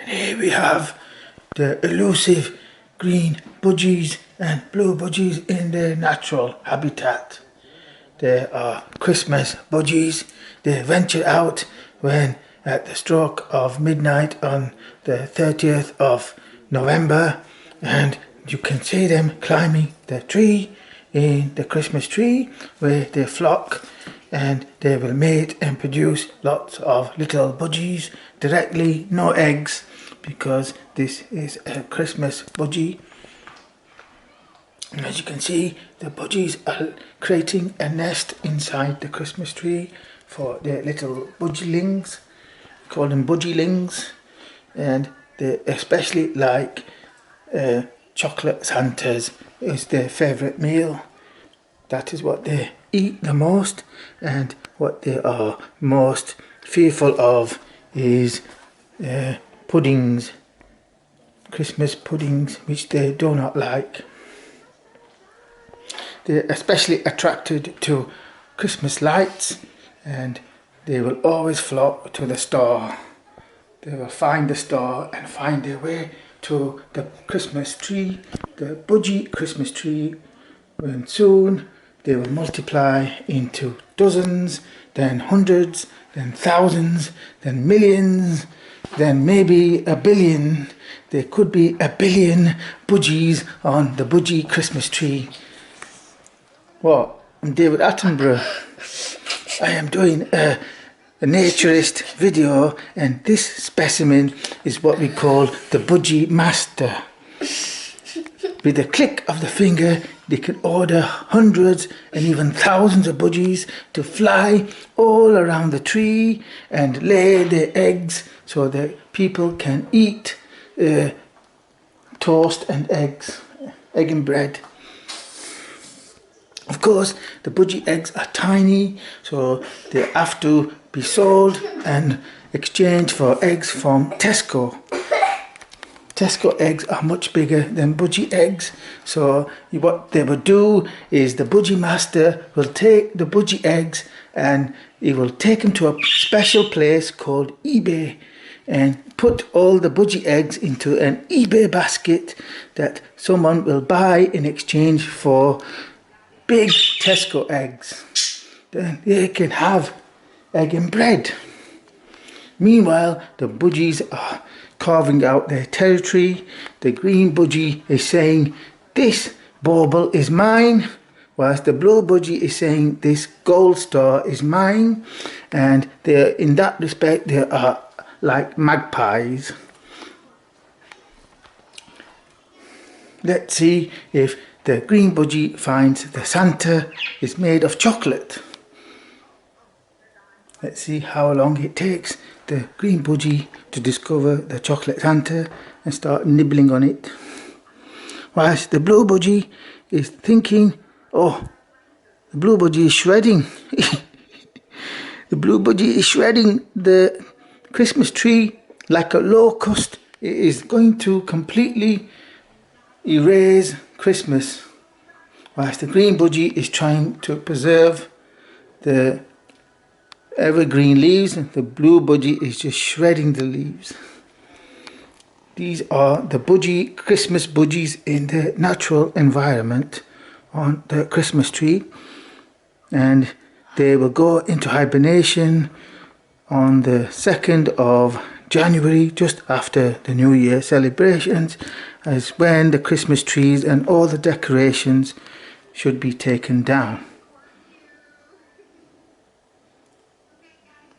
Here we have the elusive green budgies and blue budgies in their natural habitat. They are Christmas budgies. They venture out when at the stroke of midnight on the 30th of November, and you can see them climbing the tree, in the Christmas tree, where they flock, and they will mate and produce lots of little budgies directly, no eggs, because this is a Christmas budgie. And as you can see, the budgies are creating a nest inside the Christmas tree for their little budgielings. We call them budgielings, and they especially like chocolate Santas is their favourite meal. That is what they eat the most, and what they are most fearful of is puddings, Christmas puddings, which they do not like. They're especially attracted to Christmas lights, and they will always flock to the star. They will find the star and find their way to the Christmas tree, the budgie Christmas tree, when soon they will multiply into dozens, then hundreds, then thousands, then millions, then maybe a billion. There could be a billion budgies on the budgie Christmas tree. Well, I'm David Attenborough. I am doing a naturalist video, and this specimen is what we call the budgie master. With a click of the finger, they can order hundreds and even thousands of budgies to fly all around the tree and lay their eggs so that people can eat toast and eggs, egg and bread. Of course, the budgie eggs are tiny, so they have to be sold and exchanged for eggs from Tesco. Tesco eggs are much bigger than budgie eggs, so what they will do is the budgie master will take the budgie eggs and he will take them to a special place called eBay and put all the budgie eggs into an eBay basket that someone will buy in exchange for big Tesco eggs. Then they can have egg and bread. Meanwhile, the budgies are carving out their territory. The green budgie is saying, "This bauble is mine," whilst the blue budgie is saying, "This gold star is mine." And in that respect, they are like magpies. Let's see if the green budgie finds the Santa is made of chocolate. Let's see how long it takes the green budgie to discover the chocolate Santa and start nibbling on it. Whilst the blue budgie is thinking, oh, the blue budgie is shredding. The blue budgie is shredding the Christmas tree like a locust. It is going to completely erase Christmas, whilst the green budgie is trying to preserve the evergreen leaves. The blue budgie is just shredding the leaves. These are the budgie, Christmas budgies in the natural environment on the Christmas tree, and they will go into hibernation on the 2nd of January, just after the New Year celebrations, as when the Christmas trees and all the decorations should be taken down.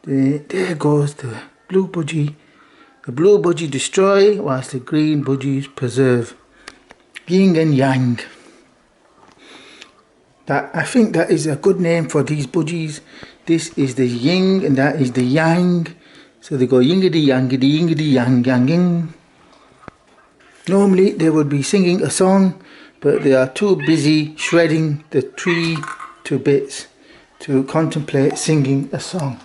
There goes the blue budgie. The blue budgie destroy, whilst the green budgies preserve. Yin and yang. I think that is a good name for these budgies. This is the yin and that is the yang. So they go yingity yangity yingity yang yang yang. Normally they would be singing a song, but they are too busy shredding the tree to bits to contemplate singing a song.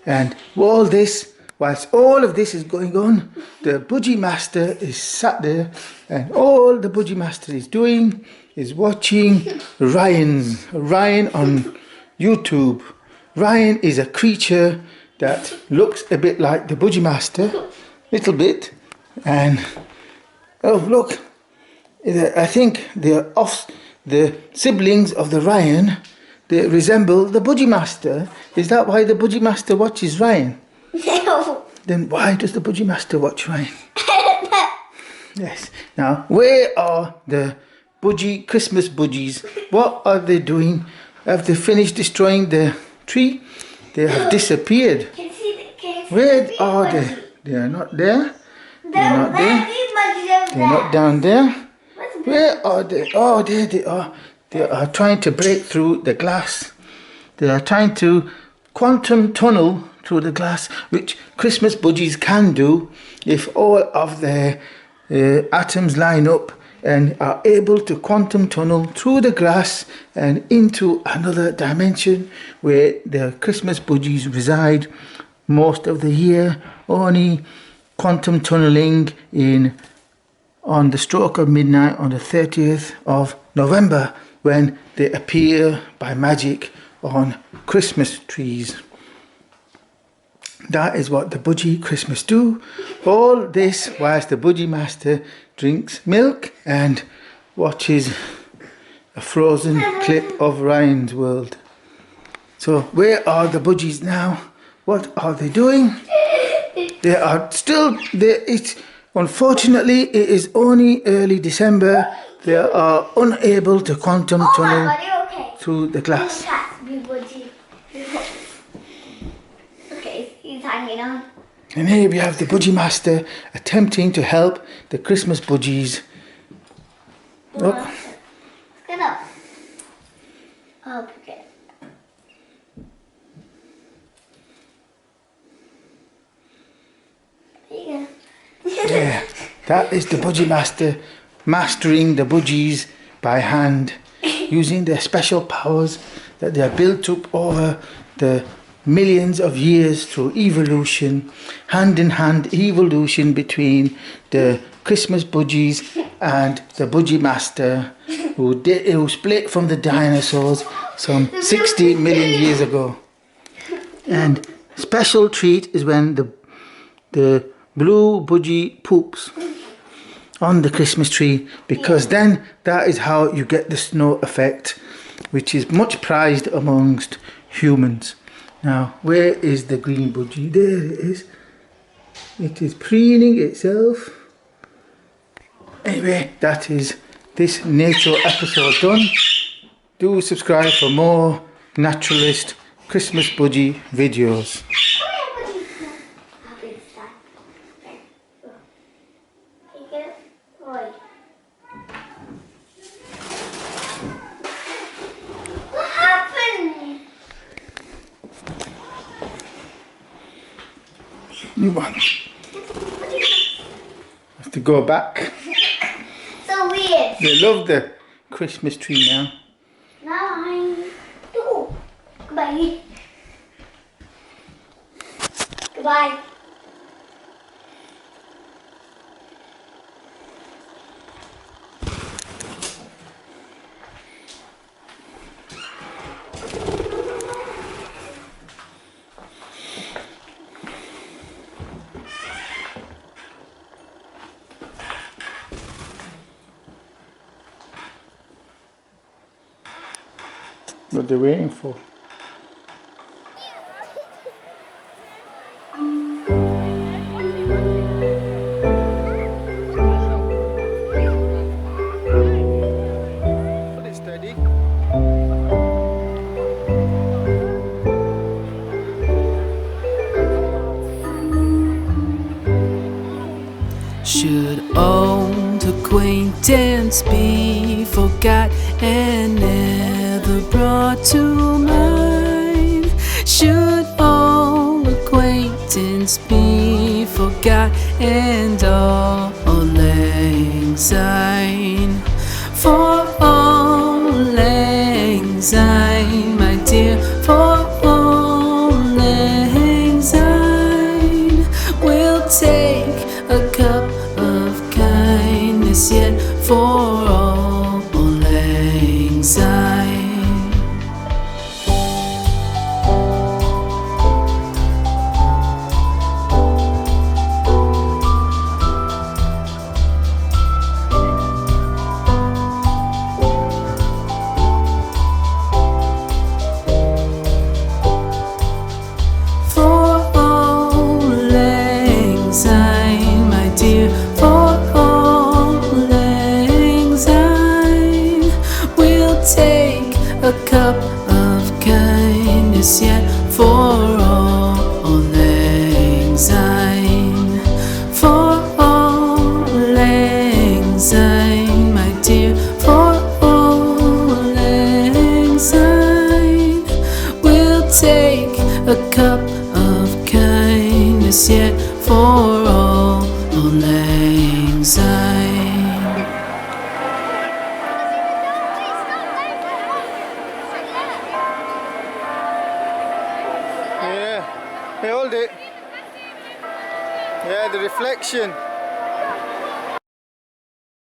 And whilst all of this is going on, the budgie master is sat there, and all the budgie master is doing is watching Ryan on YouTube. Ryan is a creature that looks a bit like the budgie master, little bit, And oh look, I think the siblings of the Ryan, they resemble the Budgie Master. Is that why the Budgie Master watches Ryan? No. Then why does the Budgie Master watch Ryan? Yes. Now, where are the Christmas budgies? What are they doing? Have they finished destroying the tree? They have disappeared. Where are they? They are not there. They're not there. They're not down there. Where are they? Oh, there they are. They are trying to break through the glass. They are trying to quantum tunnel through the glass, which Christmas budgies can do if all of their atoms line up and are able to quantum tunnel through the glass and into another dimension where the Christmas budgies reside most of the year, only quantum tunneling on the stroke of midnight on the 30th of November when they appear by magic on Christmas trees. That is what the Budgie Christmas do. All this whilst the Budgie Master drinks milk and watches a frozen clip of Ryan's World. So where are the Budgies now? What are they doing? They are still there. Unfortunately, it is only early December. They are unable to quantum tunnel through the glass. Hanging on. And here we have the Budgie Master attempting to help the Christmas budgies. Look. Get up. Oh, okay. There you go. Yeah, that is the Budgie Master mastering the budgies by hand, using their special powers that they are built up over the millions of years through evolution, hand-in-hand evolution between the Christmas budgies and the Budgie Master, who split from the dinosaurs some 60 million years ago. And special treat is when the blue budgie poops on the Christmas tree, because then that is how you get the snow effect, which is much prized amongst humans. Now, where is the green budgie? There it is. It is preening itself. Anyway, that is this nature episode done. Do subscribe for more Naturalist Christmas budgie videos. New one. Have to go back. So weird. They love the Christmas tree now. Now I'm... Oh, goodbye. Goodbye. What they're waiting for. Should old acquaintance be forgot and never brought to mind? Should old acquaintance be forgot and all lang syne? For all lang syne, my dear, for all lang syne, we'll take a cup of kindness yet for all lang syne. lang syne. Yeah, hey, hold it. Yeah, the reflection.